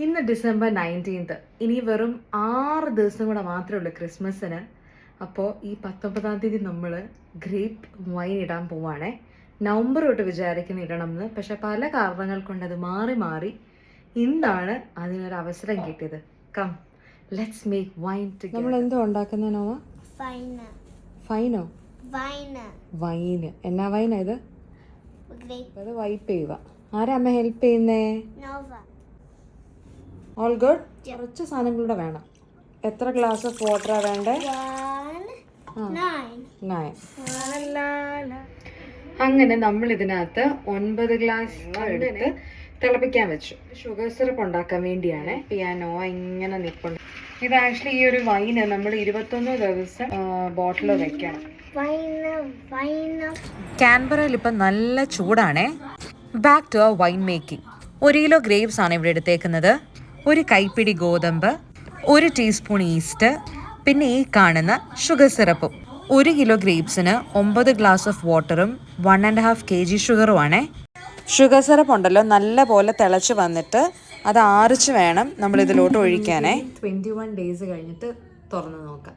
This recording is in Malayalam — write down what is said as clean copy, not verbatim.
ഇന്ന് ഡിസംബർ 19th. ഇനി വെറും 6 ദിവസം കൂടെ മാത്രമേ ഉള്ളൂ ക്രിസ്മസിന്. അപ്പോൾ ഈ 19-ാം തീയതി നമ്മൾ ഗ്രേപ്പ് വൈൻ ഇടാൻ പോവാണേ. നവംബർ തൊട്ട് വിചാരിക്കുന്ന ഇടണമെന്ന്, പക്ഷെ പല കാരണങ്ങൾ കൊണ്ട് അത് മാറി മാറി ഇന്നാണ് അതിനൊരു അവസരം കിട്ടിയത്. Come, let's make wine together. നമ്മൾ എന്തോ ഉണ്ടാക്കുന്ന നോവ? ഫൈനോ? വൈന്. എന്നാ വൈനാ ഇത്? അത് വൈപ്പ് ചെയ്യുക. ആരാ അമ്മ ഹെൽപ്പ് ചെയ്യുന്നേ? All good. കുറച്ച് സാധനങ്ങളുടെ വേണം. എത്ര ഗ്ലാസ് ഓഫ് വാട്ടറാ വേണ്ടേ? 9. അങ്ങനെ നമ്മൾ ഇതിനകത്ത് 9 ഗ്ലാസ് എടുത്ത് തിളപ്പിക്കാൻ വെച്ചു. ഷുഗർ സിറപ്പ് ഉണ്ടാക്കാൻ വേണ്ടിയാണ്. പിയാനോ ഇങ്ങനെ നിൽപ്പുണ്ട്. ഇത് ആക്ച്വലി ഈ ഒരു വൈന് നമ്മൾ 21 ദിവസം ബോട്ടിൽ വെക്കണം. കാൻബറയിൽ ഇപ്പം നല്ല ചൂടാണേ. Back to wine making. 1 kilo grapes ആണ് ഇവിടെ എടുത്തേക്കുന്നത്. 1 കൈപ്പിടി ഗോതമ്പ്, 1 ടീസ്പൂൺ ഈസ്റ്റ്, പിന്നെ ഈ കാണുന്ന ഷുഗർ സിറപ്പും. 1 കിലോ ഗ്രേപ്സിന് 9 ഗ്ലാസ് ഓഫ് വാട്ടറും 1.5 kg ഷുഗറും ആണേ. ഷുഗർ സിറപ്പ് ഉണ്ടല്ലോ നല്ല പോലെ തിളച്ച് വന്നിട്ട് അത് ആറിച്ച് വേണം നമ്മൾ ഇതിലോട്ട് ഒഴിക്കാനേ. 21 ഡേയ്സ് കഴിഞ്ഞിട്ട് തുറന്ന് നോക്കാം.